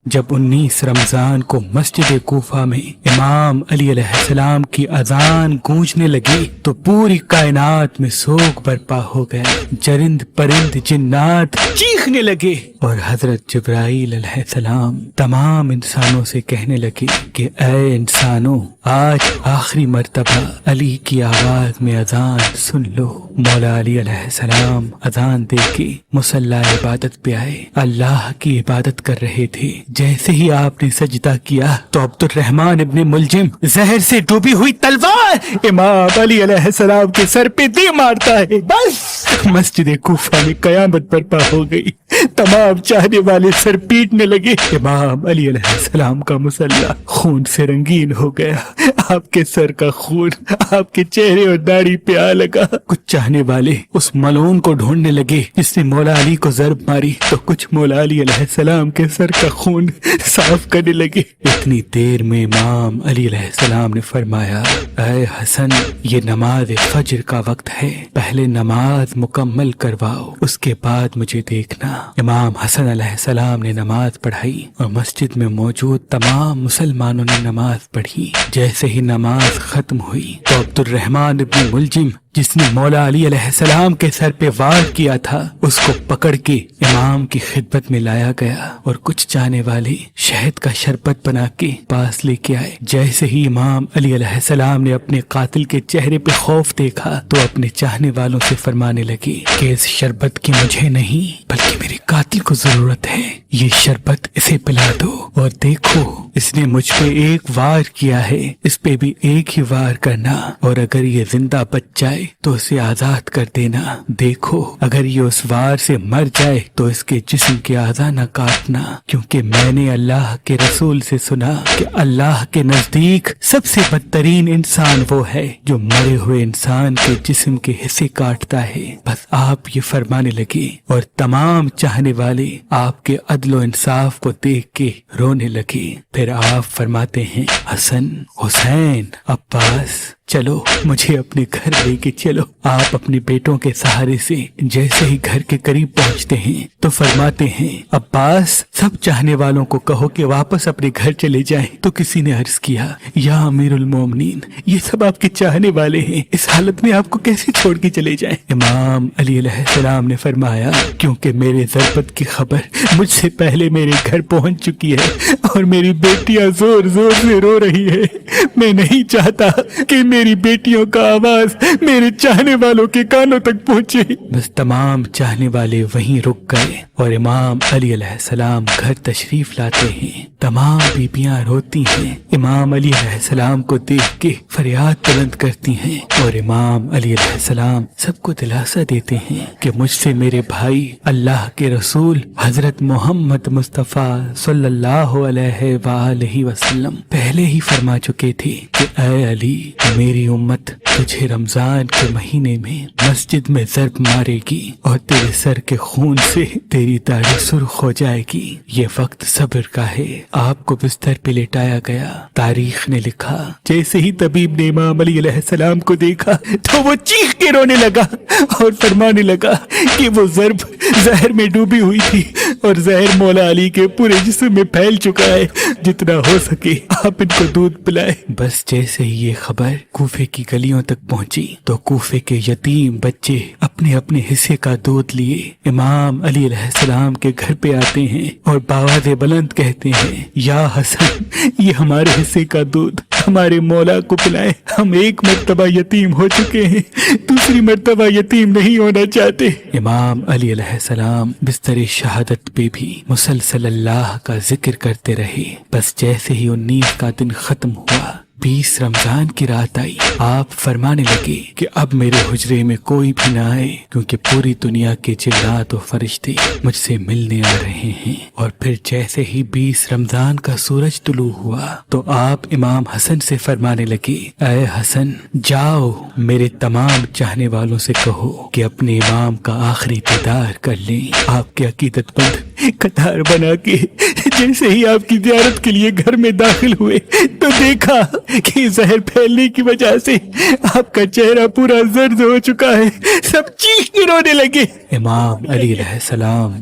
جب 19 رمضان کو مسجد کوفہ میں امام علی علیہ السلام کی اذان گونجنے لگی تو پوری کائنات میں سوگ برپا ہو گیا۔ چرند پرند جنات چیخنے لگے اور حضرت جبرائیل علیہ السلام تمام انسانوں سے کہنے لگے کہ اے انسانوں، آج آخری مرتبہ علی کی آواز میں اذان سن لو۔ مولا علی علیہ السلام اذان دے کے مصلی عبادت پہ آئے، اللہ کی عبادت کر رہے تھے۔ جیسے ہی آپ نے سجدہ کیا تو عبد الرحمن ابن ملجم زہر سے ڈوبی ہوئی تلوار امام علی علیہ السلام کے سر پہ دے مارتا ہے۔ بس مسجد کوفہ میں قیامت برپا ہو گئی، تمام چاہنے والے سر پیٹنے لگے۔ امام علی علیہ السلام کا مصلی خون سے رنگین ہو گیا، آپ کے سر کا خون آپ کے چہرے اور داڑھی پہ آ لگا۔ کچھ چاہنے والے اس ملعون کو ڈھونڈنے لگے جس نے مولا علی کو ضرب ماری، تو کچھ مولا علی علیہ السلام کے سر کا خون صاف کرنے لگے۔ اتنی دیر میں امام علی علیہ السلام نے فرمایا، اے حسن، یہ نماز فجر کا وقت ہے، پہلے نماز مکمل کرواؤ، اس کے بعد مجھے دیکھنا۔ امام حسن علیہ السلام نے نماز پڑھائی اور مسجد میں موجود تمام مسلمانوں نے نماز پڑھی۔ جیسے ہی نماز ختم ہوئی تو عبد الرحمن ابن ملجم جس نے مولا علی علیہ السلام کے سر پہ وار کیا تھا، اس کو پکڑ کے امام کی خدمت میں لایا گیا اور کچھ چاہنے والے شہد کا شربت بنا کے پاس لے کے آئے۔ جیسے ہی امام علی علیہ السلام نے اپنے قاتل کے چہرے پہ خوف دیکھا تو اپنے چاہنے والوں سے فرمانے لگے کہ اس شربت کی مجھے نہیں بلکہ میرے قاتل کو ضرورت ہے، یہ شربت اسے پلا دو، اور دیکھو اس نے مجھ پہ ایک وار کیا ہے، اس پہ بھی ایک ہی وار کرنا، اور اگر یہ زندہ بچ جائے تو اسے آزاد کر دینا۔ دیکھو اگر یہ اس وار سے مر جائے تو اس کے جسم کے اعضاء نہ کاٹنا، کیونکہ میں نے اللہ کے رسول سے سنا کہ اللہ کے نزدیک سب سے بدترین انسان وہ ہے جو مرے ہوئے انسان کے جسم کے حصے کاٹتا ہے۔ بس آپ یہ فرمانے لگے اور تمام چاہنے والے آپ کے عدل و انصاف کو دیکھ کے رونے لگے۔ پھر آپ فرماتے ہیں، حسن، حسین، عباس، چلو مجھے اپنے گھر لے کے چلو۔ آپ اپنے بیٹوں کے سہارے سے جیسے ہی گھر کے قریب پہنچتے ہیں تو فرماتے ہیں، عباس، سب چاہنے والوں کو کہو کہ واپس اپنے گھر چلے جائیں۔ تو کسی نے عرض کیا، یا امیر المومنین، یہ سب آپ کے چاہنے والے ہیں، اس حالت میں آپ کو کیسے چھوڑ کے چلے جائیں؟ امام علی علیہ السلام نے فرمایا، کیونکہ میرے ضربت کی خبر مجھ سے پہلے میرے گھر پہنچ چکی ہے اور میری بیٹیاں زور زور سے رو رہی ہے۔ میں نہیں چاہتا کہ میری بیٹیوں کا آواز میرے چاہنے والوں کے کانوں تک پہنچے۔ بس تمام چاہنے والے وہیں رک گئے اور امام علی علیہ السلام گھر تشریف لاتے ہیں۔ تمام بیبیاں روتی ہیں، امام علی علیہ السلام کو دیکھ کے فریاد بلند کرتی ہیں، اور امام علی علیہ السلام سب کو دلاسا دیتے ہیں کہ مجھ سے میرے بھائی اللہ کے رسول حضرت محمد مصطفیٰ صلی اللہ علیہ وآلہ وسلم پہلے ہی فرما چکے تھے کہ اے علی، میری امت تجھے رمضان کے مہینے میں مسجد میں ضرب مارے گی اور تیرے سر کے خون سے تیری داڑھی سرخ ہو جائے گی۔ یہ وقت صبر کا ہے۔ آپ کو بستر پہ لٹایا گیا۔ تاریخ نے لکھا، جیسے ہی طبیب نے امام علی علیہ السلام کو دیکھا تو وہ چیخ کے رونے لگا اور فرمانے لگا کہ وہ ضرب زہر میں ڈوبی ہوئی تھی اور زہر مولا علی کے پورے جسم میں پھیل چکا ہے، جتنا ہو سکے آپ ان کو دودھ پلائے۔ بس جیسے ہی یہ خبر کوفے کی گلیوں تک پہنچی تو کوفے کے یتیم بچے اپنے اپنے حصے کا دودھ لیے امام علی علیہ السلام کے گھر پہ آتے ہیں اور بآواز بلند کہتے ہیں، یا حسن، یہ ہمارے حصے کا دودھ ہمارے مولا کو پلائے، ہم ایک مرتبہ یتیم ہو چکے ہیں، دوسری مرتبہ یتیم نہیں ہونا چاہتے۔ امام علی علیہ السلام بستر شہادت پہ بھی مسلسل اللہ کا ذکر کرتے رہے۔ بس جیسے ہی 19 کا دن ختم ہوا، 20 رمضان کی رات آئی، آپ فرمانے لگے کہ اب میرے حجرے میں کوئی بھی نہ آئے، کیونکہ پوری دنیا کے جنات و فرشتے مجھ سے ملنے آ رہے ہیں۔ اور پھر جیسے ہی 20 رمضان کا سورج طلوع ہوا تو آپ امام حسن سے فرمانے لگے، اے حسن، جاؤ میرے تمام چاہنے والوں سے کہو کہ اپنے امام کا آخری دیدار کر لیں۔ آپ کے عقیدت مند قطار بنا کے جیسے ہی آپ کی زیارت کے لیے گھر میں داخل ہوئے تو دیکھا کہ زہر پھیلنے کی وجہ سے آپ کا چہرہ پورا زرد ہو چکا ہے۔ سب چیخ کے رونے لگے۔ امام علی علیہ السلام